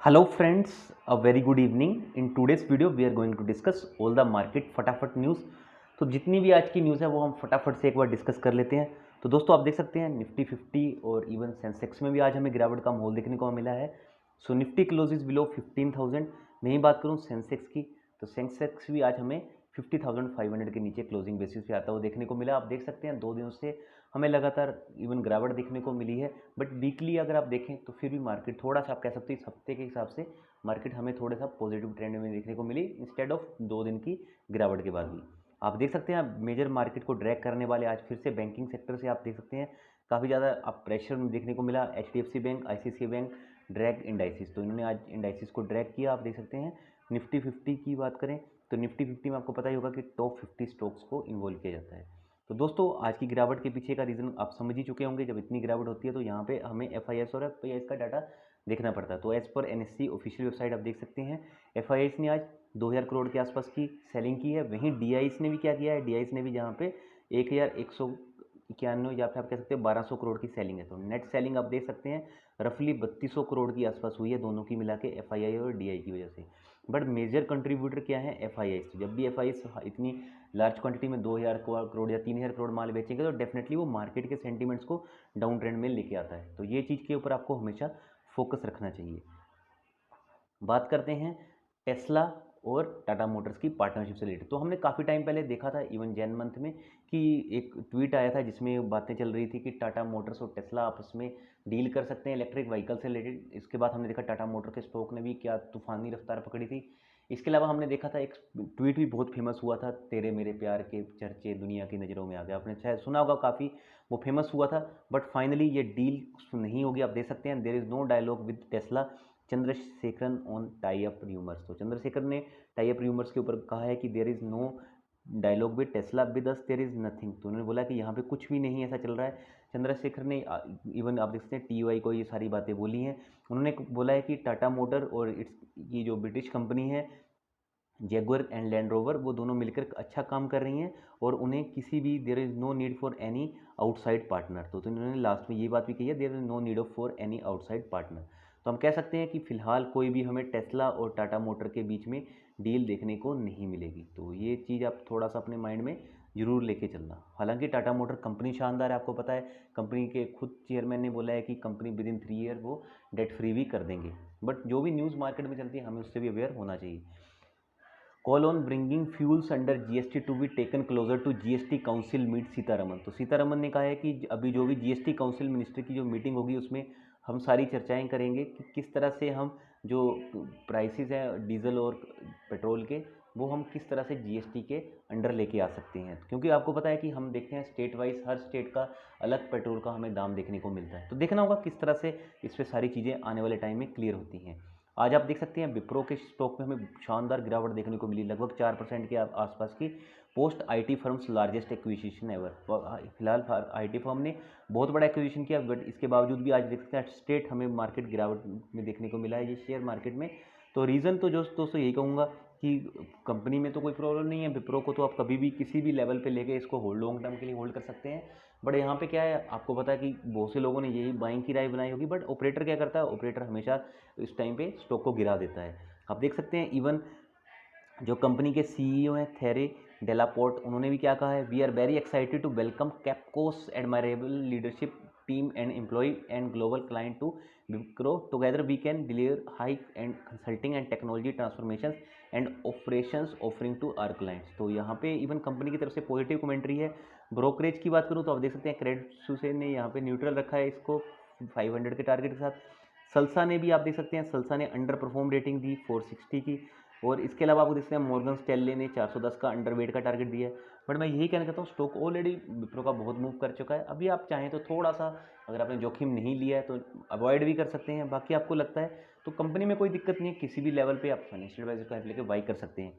Hello friends, a very good evening. In today's video we are going to discuss all the market फटाफट news. तो जितनी भी आज की न्यूज़ है वो हम फटाफट से एक बार डिस्कस कर लेते हैं। तो दोस्तों आप देख सकते हैं निफ्टी 50 और इवन सेंसेक्स में भी आज हमें गिरावट का माहौल देखने को मिला है। सो निफ्टी क्लोज इज बिलो 15,000। मैं ही बात करूँ सेंसेक्स की, तो सेंसेक्स भी आज हमें 50,500 के नीचे क्लोजिंग बेसिस पे आता हुआ देखने को मिला। आप देख सकते हैं 2 दिनों से हमें लगातार इवन गिरावट देखने को मिली है, बट वीकली अगर आप देखें तो फिर भी मार्केट थोड़ा सा, आप कह सकते हैं इस हफ्ते के हिसाब से मार्केट हमें थोड़ा सा पॉजिटिव ट्रेंड में देखने को मिली इंस्टेड ऑफ 2 दिन की गिरावट के बाद भी। आप देख सकते हैं मेजर मार्केट को ड्रैग करने वाले आज फिर से बैंकिंग सेक्टर से आप देख सकते हैं काफ़ी ज़्यादा आप प्रेशर देखने को मिला। HDFC bank, ICICI bank drag indices, तो इन्होंने आज इंडाइसिस को ड्रैग किया। आप देख सकते हैं निफ्टी 50 की बात करें तो निफ्टी 50 में आपको पता ही होगा कि टॉप 50 स्टॉक्स को इन्वॉल्व किया जाता है। तो दोस्तों आज की गिरावट के पीछे का रीज़न आप समझ ही चुके होंगे। जब इतनी गिरावट होती है तो यहाँ पे हमें FIS और FIS का डाटा देखना पड़ता है। तो as per NSE official website आप देख सकते हैं FIS ने आज 2000 करोड़ के आसपास की सेलिंग की है। वहीं DIs ने भी क्या किया है, DIs ने भी जहाँ पे 1191 या फिर आप कह सकते हैं 1200 करोड़ की सेलिंग है। तो नेट सेलिंग आप देख सकते हैं रफली 3200 करोड़ की आसपास हुई है दोनों की मिला के FII और DI की वजह से। बट मेजर कंट्रीब्यूटर क्या है FIIs। तो जब भी FIIs इतनी लार्ज क्वांटिटी में 2000 करोड़ या 3000 करोड़ माल बेचेंगे तो डेफिनेटली वो मार्केट के सेंटीमेंट्स को डाउन ट्रेंड में लेके आता है। तो ये चीज़ के ऊपर आपको हमेशा फोकस रखना चाहिए। बात करते हैं टेस्ला और टाटा मोटर्स की पार्टनरशिप से रिलेटेड। तो हमने काफ़ी टाइम पहले देखा था इवन जैन मंथ में कि एक ट्वीट आया था जिसमें बातें चल रही थी कि टाटा मोटर्स और टेस्ला आपस में डील कर सकते हैं इलेक्ट्रिक व्हीकल से रिलेटेड। इसके बाद हमने देखा टाटा मोटर के स्टॉक ने भी क्या तूफानी रफ्तार पकड़ी थी। इसके अलावा हमने देखा था एक ट्वीट भी बहुत फेमस हुआ था, तेरे मेरे प्यार के चर्चे दुनिया की नज़रों में आ गए। आपने शायद सुना होगा, काफ़ी वो फेमस हुआ था। बट फाइनली ये डील नहीं होगी। आप देख सकते हैं there is no dialogue with Tesla, Chandrasekaran on tie up rumours. तो चंद्रशेखर ने टाई अप र्यूमर्स के ऊपर कहा है कि there is no dialogue with Tesla with us there is nothing. तो उन्होंने बोला कि यहाँ पे कुछ भी नहीं ऐसा चल रहा है। चंद्रशेखर ने इवन आप देख सकते हैं TY को ये सारी बातें बोली हैं। उन्होंने बोला है कि टाटा मोटर और इट्स ये जो ब्रिटिश कंपनी है जैगुआर एंड लैंड रोवर, वो दोनों मिलकर अच्छा काम कर रही हैं और उन्हें किसी भी there is no need for any outside partner. तो इन्होंने लास्ट में ये बात भी कही है, there is no need of for any outside partner. तो हम कह सकते हैं कि फ़िलहाल कोई भी हमें टेस्ला और टाटा मोटर के बीच में डील देखने को नहीं मिलेगी। तो ये चीज़ आप थोड़ा सा अपने माइंड में ज़रूर लेके चलना। हालांकि टाटा मोटर कंपनी शानदार है, आपको पता है कंपनी के खुद चेयरमैन ने बोला है कि कंपनी विद इन 3 ईयर वो डेट फ्री भी कर देंगे। बट जो भी न्यूज़ मार्केट में चलती है हमें उससे भी अवेयर होना चाहिए। Call on bringing fuels under GST to be taken closer to GST council meet Sitharaman. तो सीतारमन ने कहा है कि अभी जो भी GST काउंसिल मिनिस्टर की जो मीटिंग होगी उसमें हम सारी चर्चाएं करेंगे कि किस तरह से हम जो प्राइसेस हैं डीजल और पेट्रोल के, वो हम किस तरह से GST के अंडर लेके आ सकते हैं। क्योंकि आपको पता है कि हम देखते हैं स्टेट वाइज हर स्टेट का अलग पेट्रोल का हमें दाम देखने को मिलता है। तो देखना होगा किस तरह से इस पर सारी चीज़ें आने वाले टाइम में क्लियर होती हैं। आज आप देख सकते हैं विप्रो के स्टॉक में हमें शानदार गिरावट देखने को मिली, लगभग 4% के आसपास की। Post IT firms largest acquisition ever. फिलहाल IT फर्म ने बहुत बड़ा एक्विजिशन किया, बट इसके बावजूद भी आज देख सकते हैं स्टेट हमें मार्केट गिरावट में देखने को मिला है ये शेयर मार्केट में। तो रीज़न तो दोस्तों यही कहूँगा कि कंपनी में तो कोई प्रॉब्लम नहीं है। विप्रो को तो आप कभी भी किसी भी लेवल पे लेके इसको होल्ड लॉन्ग टर्म के लिए होल्ड कर सकते हैं। बट यहाँ पे क्या है, आपको पता है कि बहुत से लोगों ने यही बाइंग की राय बनाई होगी, बट ऑपरेटर क्या करता है, ऑपरेटर हमेशा इस टाइम पे स्टॉक को गिरा देता है। आप देख सकते हैं इवन जो कंपनी के CEO हैं थेरे डेलापोर्ट, उन्होंने भी क्या कहा है, we are very excited to welcome Capco's admirable leadership team and employee and global client to Wipro together we can deliver high end consulting and technology transformation and operations offering to our clients. तो यहाँ पे even company की तरफ से positive commentary है। Brokerage की बात करूँ तो आप देख सकते हैं क्रेडिट सुइस ने यहाँ पे न्यूट्रल रखा है इसको 500 के टारगेट के साथ। सल्सा ने भी आप देख सकते हैं, सल्सा ने अंडर परफॉर्म रेटिंग दी 460 की। और इसके अलावा आपको देख सकते हैं मॉर्गन स्टैनले ने 410 का अंडर वेट का टारगेट दिया है। बट मैं यही कहना चाहता हूँ स्टॉक ऑलरेडी विप्रो का बहुत मूव कर चुका है। अभी आप चाहें तो थोड़ा सा, अगर आपने जोखिम नहीं लिया है तो अवॉइड भी कर सकते हैं। बाकी आपको लगता है तो कंपनी में कोई दिक्कत नहीं है, किसी भी लेवल पे आप फाइनेंशियल एडवाइजर का हेल्प लेकर बाई कर सकते हैं।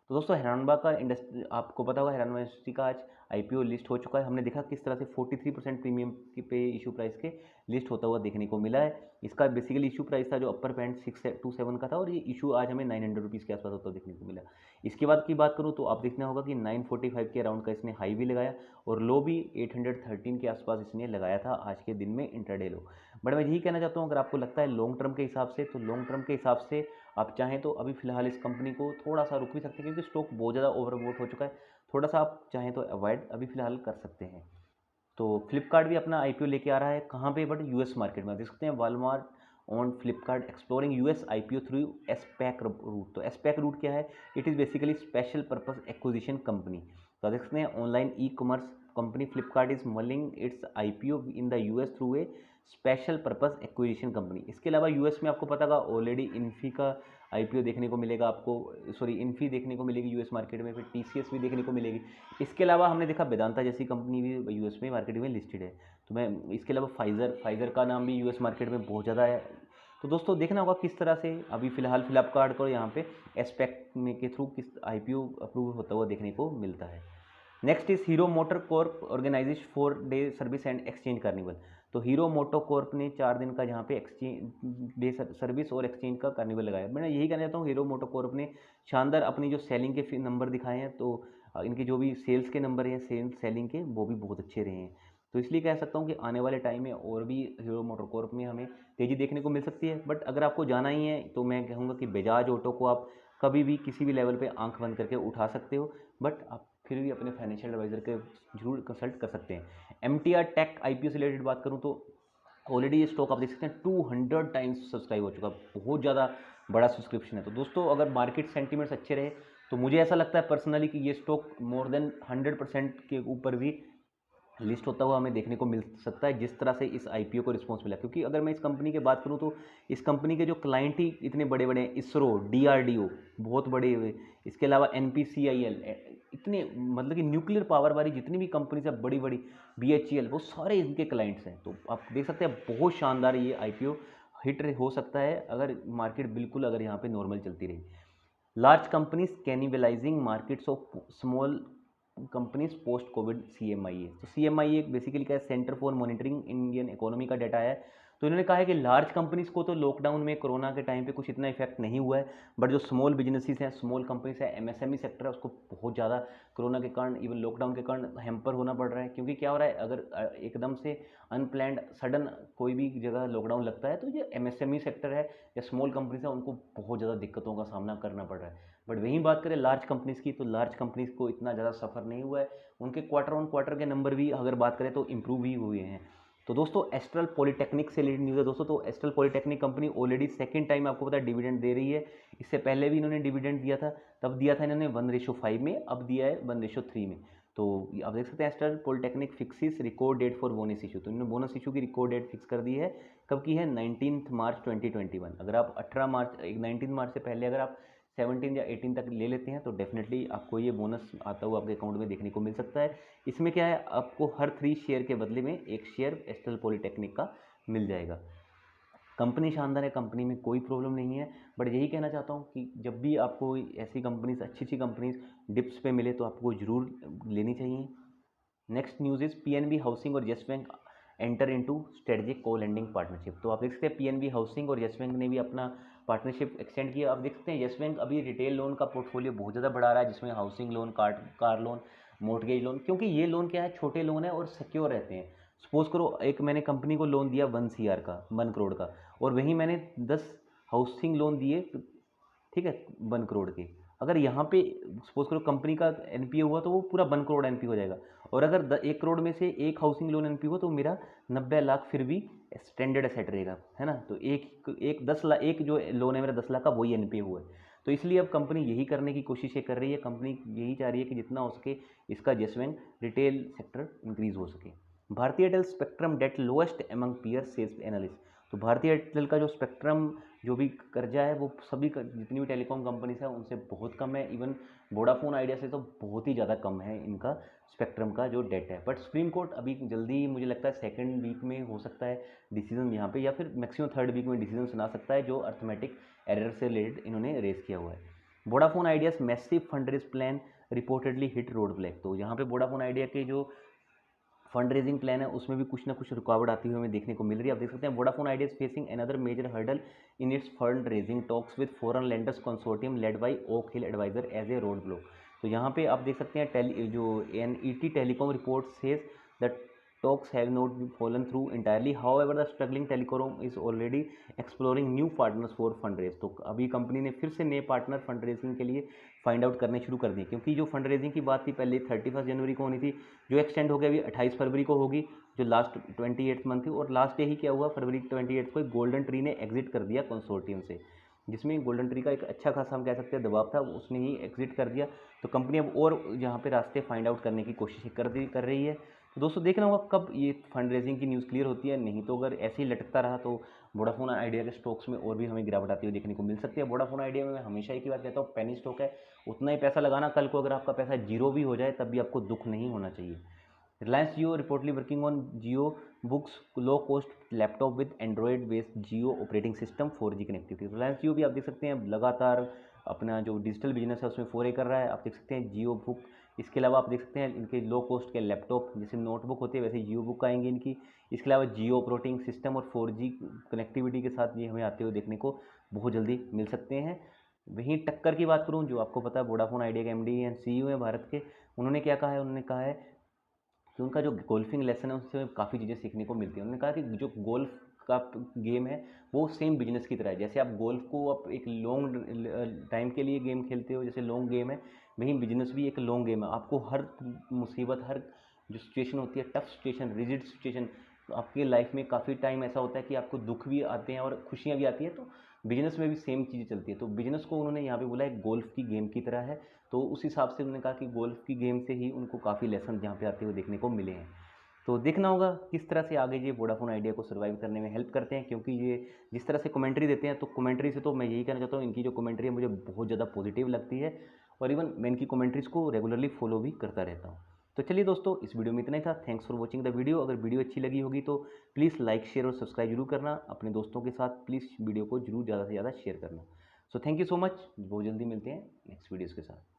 तो दोस्तों हिरानबा का इंडस्ट्री, आपको पता होगा हिरानबा इंडस्ट्री का आज IPO लिस्ट हो चुका है। हमने देखा किस तरह से 43% प्रीमियम की पे इशू प्राइस के लिस्ट होता हुआ देखने को मिला है। इसका बेसिकली इशू प्राइस था जो अपर बैंड 627 का था, और ये इशू आज हमें 900 रुपीज़ के आसपास होता हुआ देखने को मिला। इसके बाद की बात करूँ तो आप देखना होगा कि 945 के अराउंड का इसने हाई भी लगाया और लो भी 813 के आसपास इसने लगाया था आज के दिन में इंट्राडे लो। बट मैं यही कहना चाहता हूँ, अगर आपको लगता है लॉन्ग टर्म के हिसाब से, तो लॉन्ग टर्म के हिसाब से आप चाहें तो अभी फ़िलहाल इस कंपनी को थोड़ा सा रुक भी सकते हैं, क्योंकि स्टॉक बहुत ज़्यादा ओवरबॉट हो चुका है। थोड़ा सा आप चाहें तो अवॉइड अभी फ़िलहाल कर सकते हैं। तो फ्लिपकार्ट भी अपना आईपीओ लेके आ रहा है, कहाँ पे, बट यूएस मार्केट में। देख सकते हैं Walmart on Flipkart exploring US IPO through SPAC route. तो एसपैक रूट क्या है? It is basically special purpose acquisition company. तो देख सकते हैं online e commerce company Flipkart is mulling its IPO in the US through a special purpose acquisition company. इसके अलावा US में आपको पता होगा ऑलरेडी इन्फी का आईपीओ देखने को मिलेगा आपको, सॉरी इन्फी देखने को मिलेगी यूएस मार्केट में, फिर टीसीएस भी देखने को मिलेगी। इसके अलावा हमने देखा वेदांता जैसी कंपनी भी यूएस में मार्केट में लिस्टेड है। तो मैं इसके अलावा फाइज़र का नाम भी यूएस मार्केट में बहुत ज़्यादा है। तो दोस्तों देखना होगा किस तरह से अभी फ़िलहाल फ्लिपकार्ट को यहाँ पे एस्पेक्ट में के थ्रू किस आईपीओ अप्रूव होता हुआ देखने को मिलता है। Next is Hero Motor Corp organises 4-डे सर्विस एंड एक्सचेंज कार्निवल। तो हीरो मोटो कॉर्प ने 4 दिन का यहाँ पे एक्सचेंज डे सर्विस और एक्सचेंज का कार्निवल लगाया। मैं यही कहना चाहता हूँ, हीरो मोटो कॉर्प ने शानदार अपनी जो सेलिंग के नंबर दिखाए हैं, तो इनके जो भी सेल्स के नंबर हैं सेलिंग के, वो भी बहुत अच्छे रहे हैं। तो इसलिए कह सकता हूँ कि आने वाले टाइम में और भी हीरो मोटर कॉर्प में हमें तेज़ी देखने को मिल सकती है। बट अगर आपको जाना ही है तो मैं कहूँगा कि बजाज ऑटो को आप कभी भी किसी भी लेवल पे आंख बंद करके उठा सकते हो, बट आप फिर भी अपने फाइनेंशियल एडवाइज़र के जरूर कंसल्ट कर सकते हैं। एमटीआर टेक आईपीओ से रिलेटेड बात करूँ तो ऑलरेडी ये स्टॉक आप देख सकते हैं 200 टाइम्स सब्सक्राइब हो चुका, बहुत ज़्यादा बड़ा सब्सक्रिप्शन है। तो दोस्तों अगर मार्केट सेंटीमेंट्स अच्छे रहे तो मुझे ऐसा लगता है पर्सनली कि ये स्टॉक मोर देन 100% के ऊपर भी लिस्ट होता हुआ हमें देखने को मिल सकता है, जिस तरह से इस आईपीओ को रिस्पॉन्स मिला। क्योंकि अगर मैं इस कंपनी की बात करूं तो इस कंपनी के जो क्लाइंट ही इतने बड़े बड़े हैं, इसरो, डीआरडीओ बहुत बड़े हुए, इसके अलावा एनपीसीआईएल, इतने मतलब कि न्यूक्लियर पावर वाली जितनी भी कंपनीज है बड़ी बड़ी, बीएचईएल, वो सारे इनके क्लाइंट्स हैं। तो आप देख सकते हैं बहुत शानदार ये आईपीओ हिट हो सकता है अगर मार्केट बिल्कुल अगर यहाँ पे नॉर्मल चलती रही। Large companies cannibalising markets of small companies post covid CMIA। तो CMIA बेसिकली क्या है? Centre for monitoring Indian economy का डाटा है। तो इन्होंने कहा है कि लार्ज कंपनीज को तो लॉकडाउन में कोरोना के टाइम पे कुछ इतना इफेक्ट नहीं हुआ है, बट जो स्मॉल बिजनेसेस हैं, स्मॉल कंपनीज है, MSME सेक्टर है, उसको बहुत ज़्यादा कोरोना के कारण, इवन लॉकडाउन के कारण हैम्पर होना पड़ रहा है। क्योंकि क्या हो रहा है, अगर एकदम से अनप्लैंड सडन कोई भी जगह लॉकडाउन लगता है तो ये MSME सेक्टर है या स्मॉल कंपनीज है, उनको बहुत ज़्यादा दिक्कतों का सामना करना पड़ रहा है। बट वहीं बात करें लार्ज कंपनीज़ की, तो लार्ज कंपनीज़ को इतना ज़्यादा सफ़र नहीं हुआ है, उनके क्वार्टर ऑन क्वार्टर के नंबर भी अगर बात करें तो इम्प्रूव ही हुए हैं। तो दोस्तों एस्ट्रल पॉलीटेक्निक से रिलेटेड न्यूज़ है दोस्तों। तो astral polytechnic company already second time आपको पता है डिविडेंड दे रही है। इससे पहले भी इन्होंने डिविडेंड दिया था, तब दिया था इन्होंने 1:5 में, अब दिया है 1:3 में। तो आप देख सकते हैं Astral polytechnic fixes record date for bonus issue. तो इन्होंने बोनस इशू की रिकॉर्ड डेट फिक्स कर दी है, कब की है? 19 मार्च 2021। अगर आप 19 मार्च से पहले अगर आप 17 या 18 तक ले लेते हैं तो डेफिनेटली आपको ये बोनस आता हुआ आपके अकाउंट में देखने को मिल सकता है। इसमें क्या है, आपको हर 3 शेयर के बदले में 1 शेयर एस्ट्रल पॉलीटेक्निक का मिल जाएगा। कंपनी शानदार है, कंपनी में कोई प्रॉब्लम नहीं है, बट यही कहना चाहता हूँ कि जब भी आपको ऐसी कंपनीज, अच्छी अच्छी कंपनीज डिप्स पे मिले तो आपको ज़रूर लेनी चाहिए। Next news is PNB housing और Yes Bank enter into strategic co lending partnership. तो आप देख सकते हैं पीएनबी हाउसिंग और येस बैंक ने भी अपना पार्टनरशिप एक्सटेंड किया। आप देख सकते हैं येस बैंक अभी रिटेल लोन का पोर्टफोलियो बहुत ज़्यादा बढ़ा रहा है, जिसमें housing loan, car loan, mortgage loan, क्योंकि ये लोन क्या है, छोटे लोन है और सिक्योर रहते हैं। सपोज करो एक मैंने कंपनी को लोन दिया 1 CR का, 1 करोड़ का, और वहीं मैंने 10 हाउसिंग लोन दिए, ठीक है, 1 करोड़ के। अगर यहाँ पे सपोज करो कंपनी का एनपीए हुआ तो वो पूरा 1 करोड़ एनपीए हो जाएगा, और अगर 1 करोड़ में से एक हाउसिंग लोन एनपीए हो तो मेरा 90 लाख फिर भी स्टैंडर्ड एसेट रहेगा, है ना। तो एक 10 लाख, एक जो लोन है मेरा 10 लाख का, वही एनपीए हुआ है। तो इसलिए अब कंपनी यही करने की कोशिशें कर रही है, कंपनी यही चाह रही है कि जितना हो सके इसका जेसमेंट रिटेल सेक्टर इंक्रीज हो सके। Bharti Airtel spectrum debt lowest among peer sales analyst. तो भारतीय एयरटेल का जो स्पेक्ट्रम जो भी कर्जा है वो सभी जितनी भी टेलीकॉम कंपनीज है उनसे बहुत कम है, इवन वोडाफोन आइडिया से तो बहुत ही ज़्यादा कम है इनका स्पेक्ट्रम का जो डेट है। बट सुप्रीम कोर्ट अभी जल्दी, मुझे लगता है 2nd वीक में हो सकता है डिसीजन यहाँ पे, या फिर मैक्सिमम 3rd वीक में डिसीजन सुना सकता है, जो अर्थमेटिक एरर से रिलेटेड इन्होंने रेस किया हुआ है। Vodafone Idea's massive fund raise plan reportedly hit roadblock. तो यहाँ पे वोडाफोन आइडिया के जो फंड रेजिंग प्लान है उसमें भी कुछ ना कुछ रुकावट आती हुई हमें देखने को मिल रही है। आप देख सकते हैं Vodafone Idea is facing another major hurdle in its fund raising talks with foreign lenders consortium led by Oak Hill advisor as a roadblock. तो यहाँ पे आप देख सकते हैं जो NET telecom report says the stocks have not fallen through entirely. However, the struggling telecom is already exploring new partners for fundraise. तो अभी कंपनी ने फिर से नए पार्टनर फंड रेजिंग के लिए फाइंड आउट करने शुरू कर दिए, क्योंकि जो फंड रेजिंग की बात थी पहले 31 जनवरी को होनी थी, जो एक्सटेंड हो गया अभी 28 फरवरी को होगी, जो लास्ट 28 मंथ थी। और लास्ट डे ही क्या हुआ, फरवरी 28 को गोल्डन ट्री ने एग्जिट कर दिया कंसोर्टियम से, जिसमें गोल्डन ट्री का एक अच्छा खासा हम कह सकते हैं दबाव था, उसने ही एग्जिट कर दिया। तो कंपनी अब और यहाँ पे रास्ते फाइंड आउट करने की कोशिश कर रही है। तो दोस्तों देखना होगा कब ये फंड रेजिंग की न्यूज़ क्लियर होती है, नहीं तो अगर ऐसे ही लटकता रहा तो वोडाफोन आइडिया के स्टॉक्स में और भी हमें गिरावट आती हुई देखने को मिल सकती है। वोडाफोन आइडिया में मैं हमेशा एक ही बात कहता हूँ, पेनी स्टॉक है, उतना ही पैसा लगाना, कल को अगर आपका पैसा जीरो भी हो जाए तब भी आपको दुख नहीं होना चाहिए। Reliance Jio reportedly working on Jio books low cost laptop with Android based Jio operating system 4G connectivity. Reliance Jio भी आप देख सकते हैं लगातार अपना जो डिजिटल बिजनेस है उसमें फोरे कर रहा है। आप देख सकते हैं जियो बुक, इसके अलावा आप देख सकते हैं इनके लो कॉस्ट के लैपटॉप, जैसे नोटबुक होती है वैसे जियो बुक आएंगी इनकी। इसके अलावा जियो ऑपरेटिंग सिस्टम और 4G कनेक्टिविटी के साथ ये हमें आते हुए देखने को बहुत जल्दी मिल सकते हैं। वहीं टक्कर की बात करूं, जो आपको पता है वोडाफोन आइडिया के MD एंड CEO हैं भारत के, उन्होंने क्या कहा है, उन्होंने कहा है कि उनका जो गोल्फिंग लेसन है उससे काफ़ी चीज़ें सीखने को मिलती हैं। उन्होंने कहा कि जो गोल्फ का गेम है वो सेम बिजनेस की तरह है, जैसे आप गोल्फ को आप एक लॉन्ग टाइम के लिए गेम खेलते हो, जैसे लॉन्ग गेम है, वहीं बिजनेस भी एक लॉन्ग गेम है। आपको हर मुसीबत, हर जो सिचुएशन होती है, टफ सिचुएशन, रिजिड सिचुएशन, आपकी लाइफ में काफ़ी टाइम ऐसा होता है कि आपको दुख भी आते हैं और खुशियाँ भी आती हैं, तो बिजनेस में भी सेम चीज़ें चलती है। तो बिजनेस को उन्होंने यहाँ पे बोला है गोल्फ की गेम की तरह है। तो उस हिसाब से उन्होंने कहा कि गोल्फ की गेम से ही उनको काफ़ी लेसन यहाँ पे आते हुए देखने को मिले हैं। तो देखना होगा किस तरह से आगे ये वोडाफोन आइडिया को सर्वाइव करने में हेल्प करते हैं, क्योंकि ये जिस तरह से कमेंट्री देते हैं, तो कमेंट्री से तो मैं यही कहना चाहता हूँ, इनकी जो कमेंट्री है मुझे बहुत ज़्यादा पॉजिटिव लगती है, और इवन मैं इनकी कमेंट्रीज़ को रेगुलरली फॉलो भी करता रहता हूँ। तो चलिए दोस्तों, इस वीडियो में इतना ही था। Thanks for watching the video. अगर वीडियो अच्छी लगी होगी तो प्लीज़ लाइक, शेयर और सब्सक्राइब जरूर करना। अपने दोस्तों के साथ प्लीज़ वीडियो को जरूर ज़्यादा से ज़्यादा शेयर करना। So thank you so much. बहुत जल्दी मिलते हैं नेक्स्ट वीडियोज़ के साथ।